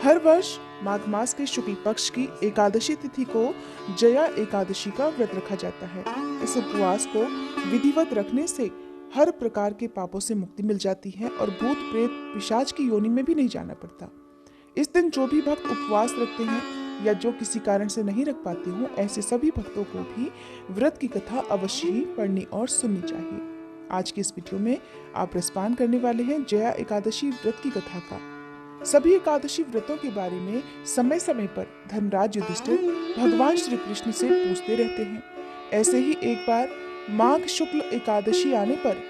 हर वर्ष माघ मास के शुक्ल पक्ष की एकादशी तिथि को जया एकादशी का व्रत रखा जाता है। इस उपवास को विधिवत रखने से हर प्रकार के पापों से मुक्ति मिल जाती है और भूत प्रेत पिशाच की योनि में भी नहीं जाना पड़ता। इस दिन जो भी भक्त उपवास रखते हैं या जो किसी कारण से नहीं रख पाते हो, ऐसे सभी भक्तों को भी व्रत की कथा अवश्य ही पढ़नी और सुननी चाहिए। आज की इस वीडियो में आप रसपान करने वाले हैं जया एकादशी व्रत की कथा का। सभी एकादशी व्रतों के बारे में समय समय पर धर्मराज युधिष्ठिर भगवान श्री कृष्ण से पूछते रहते हैं। ऐसे ही एक बार माघ शुक्ल एकादशी आने पर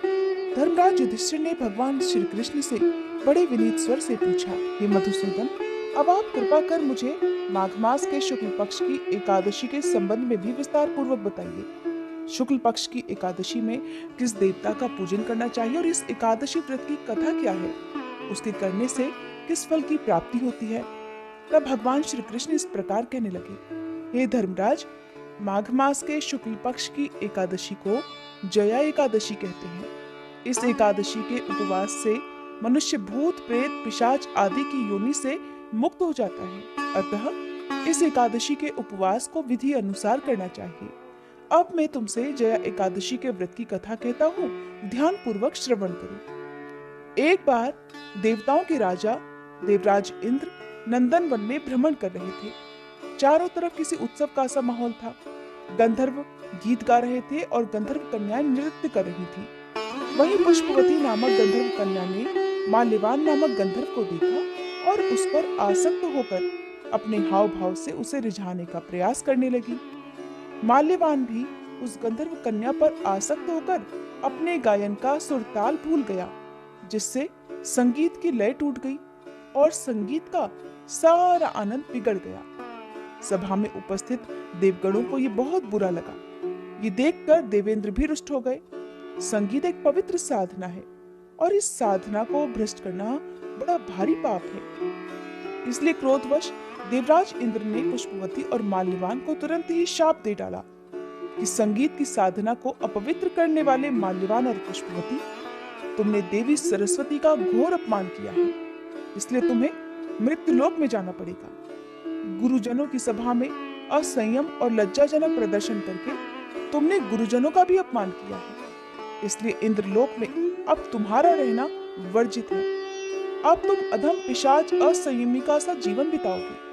धर्मराज युधिष्ठिर ने भगवान श्री कृष्ण से बड़े विनीत स्वर से पूछा, हे मधुसूदन, अब आप कृपा कर मुझे माघ मास के शुक्ल पक्ष की एकादशी के संबंध में भी विस्तार पूर्वक बताइए। शुक्ल पक्ष की एकादशी में किस देवता का पूजन करना चाहिए और इस एकादशी व्रत की कथा क्या है, उसके करने से किस फल की प्राप्ति होती है। तब भगवान श्री कृष्ण इस प्रकार कहने लगे, हे धर्मराज, माघ मास के शुक्ल पक्ष की एकादशी को जया एकादशी कहते हैं। इस एकादशी के उपवास से मनुष्य भूत प्रेत पिशाच आदि की योनि से मुक्त हो जाता है। अतः इस एकादशी के उपवास को विधि अनुसार करना चाहिए। अब मैं तुमसे जया एकादशी के व्रत की कथा कहता हूँ, ध्यान पूर्वक श्रवण करो। एक बार देवताओं के राजा देवराज इंद्र नंदन वन में भ्रमण कर रहे थे। चारों तरफ किसी उत्सव का सा माहौल था। गंधर्व गीत गा रहे थे और गंधर्व कन्याएं नृत्य कर रही थी। वहीं पुष्पवती नामक गंधर्व कन्या ने माल्यवान नामक गंधर्व को देखा और उस पर आसक्त होकर अपने हाव भाव से उसे रिझाने का प्रयास करने लगी। माल्यवान भी उस गंधर्व कन्या पर आसक्त होकर अपने गायन का सुरताल भूल गया, जिससे संगीत की लय टूट गई और संगीत का सारा आनंद बिगड़ गया। सभा में उपस्थित देवगणों को ये बहुत बुरा लगा। ये देखकर देवेंद्र भी रुष्ट हो गए। संगीत एक पवित्र साधना है और इस साधना को भ्रष्ट करना बड़ा भारी पाप है। इसलिए क्रोधवश देवराज इंद्र ने पुष्पवती और माल्यवान को तुरंत ही शाप दे डाला कि संगीत की साधना को अपवित्र करने वाले माल्यवान और पुष्पवती, तुमने देवी सरस्वती का घोर अपमान किया है, इसलिए तुम्हें मृत्युलोक में जाना पड़ेगा। गुरुजनों की सभा में असंयम और लज्जाजनक प्रदर्शन करके तुमने गुरुजनों का भी अपमान किया है, इसलिए इंद्रलोक में अब तुम्हारा रहना वर्जित है। अब तुम अधम पिशाच असंयमी सा जीवन बिताओगे।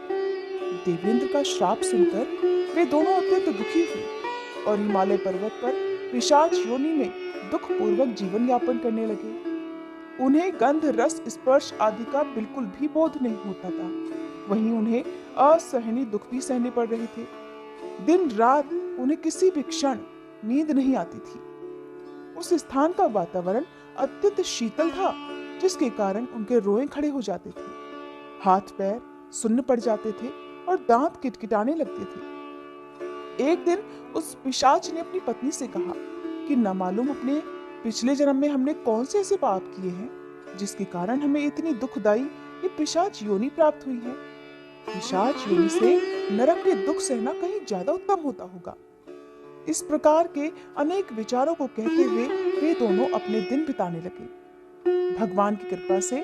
देवेंद्र का श्राप सुनकर वे दोनों अत्यंत दुखी हुए और हिमालय पर्वत पर पिशाच योनि में दुख पूर्वक जीवन यापन करने लगे। उन्हें गंध रस स्पर्श आदि का बिल्कुल भी बोध नहीं होता था। वहीं उन्हें असहनीय दुख भी सहने पड़ रहे थे। दिन रात उन्हें किसी भी क्षण नींद नहीं आती थी। उस स्थान का वातावरण अत्यंत शीतल था, जिसके कारण उनके रोए खड़े हो जाते थे, हाथ पैर सुन्न पड़ जाते थे और दांत किटकिटाने लगते थे। एक दिन उस पिशाच ने अपनी पत्नी से कहा कि न मालूम अपने पिछले जन्म में हमने कौन से ऐसे पाप किए हैं जिसके कारण हमें इतनी दुखदाई ये पिशाच योनि प्राप्त हुई है। पिशाच योनि से नरक के दुख सहना कहीं ज्यादा उत्तम होता होगा। इस प्रकार के अनेक विचारों को कहते हुए वे दोनों अपने दिन बिताने लगे। भगवान की कृपा से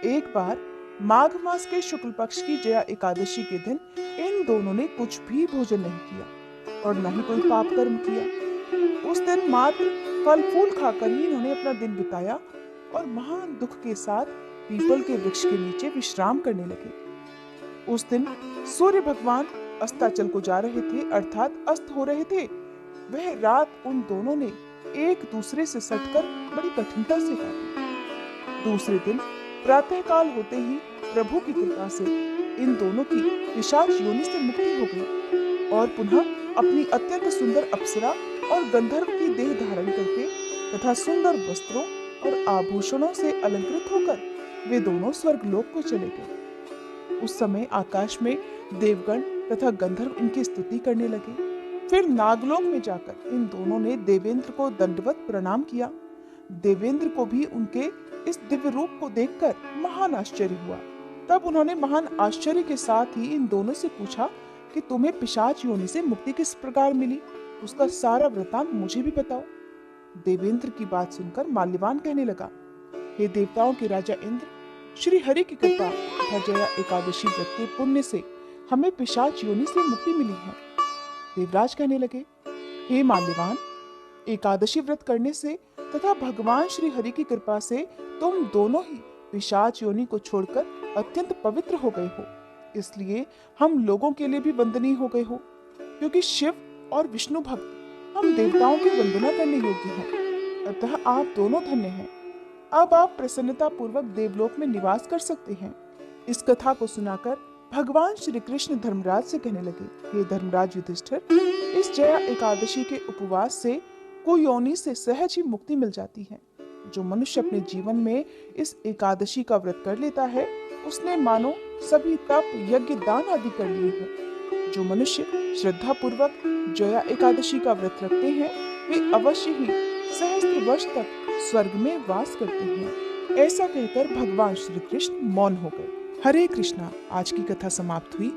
एक बार माघ मास के शुक्ल पक्ष की जया एकादशी के दिन इन दोनों ने कुछ भी भोजन नहीं किया और न ही कोई पाप कर्म किया। उस दिन मात्र फल फूल खाकर ही इन्होंने अपना दिन बिताया और महान दुख के साथ पीपल के वृक्ष के नीचे विश्राम करने लगे। उस दिन सूर्य भगवान अस्ताचल को जा रहे थे, अर्थात अस्त हो रहे थे। वह रात उन दोनों ने एक दूसरे से सटकर बड़ी कठिनता से काटी। दूसरे दिन प्रातः काल होते ही प्रभु की कृपा से इन दोनों की पिशाच योनि से मुक्ति हो गई और पुनः अपनी अत्यंत सुंदर अप्सरा और गंधर्व की देह धारण करके तथा सुंदर वस्त्रों और आभूषणों से अलंकृत होकर वे दोनों स्वर्गलोक को चले गए। उस समय आकाश में देवगण तथा गंधर्व इनकी स्तुति करने लगे। फिर नागलोक में जाकर इन दोनों ने देवेंद्र को दंडवत प्रणाम किया। देवेंद्र को भी उनके इस दिव्य रूप को देखकर महान आश्चर्य हुआ। तब उन्होंने महान आश्चर्य के साथ ही इन दोनों से पूछा कि तुम्हें पिशाच योनि से मुक्ति किस प्रकार मिली, उसका सारा वृतांत मुझे भी बताओ। देवेंद्र की बात सुनकर माल्यवान कहने लगा, हे देवताओं के राजा इंद्र, श्री हरि की कृपा तथा जया एकादशी व्रत के पुण्य से हमें पिशाच योनि से मुक्ति मिली है। देवराज कहने लगे, हे माल्यवान, एकादशी व्रत करने से तथा भगवान श्री हरि की कृपा से तुम दोनों ही पिशाच योनि को छोड़कर अत्यंत पवित्र हो गए हो। इसलिए हम लोगों के लिए भी वंदनीय हो गए हो, क्योंकि शिव और विष्णु भक्त हम देवताओं की वंदना करने योग्य हैं। अतः आप दोनों धन्य हैं। अब आप प्रसन्नता पूर्वक देवलोक में निवास कर सकते हैं। इस कथा को सुनाकर भगवान श्री कृष्ण धर्मराज से कहने लगे, हे धर्मराज युधिष्ठिर, इस जया एकादशी के उपवास से कुयोनि से सहज ही मुक्ति मिल जाती है। जो मनुष्य अपने जीवन में इस एकादशी का व्रत कर लेता है, उसने मानो सभी तप यज्ञ दान आदि कर लिए हैं। जो मनुष्य श्रद्धा पूर्वक जया एकादशी का व्रत रखते हैं, वे अवश्य ही सहस्त्र वर्ष तक स्वर्ग में वास करते हैं। ऐसा कहकर भगवान श्री कृष्ण मौन हो गए। हरे कृष्णा। आज की कथा समाप्त हुई।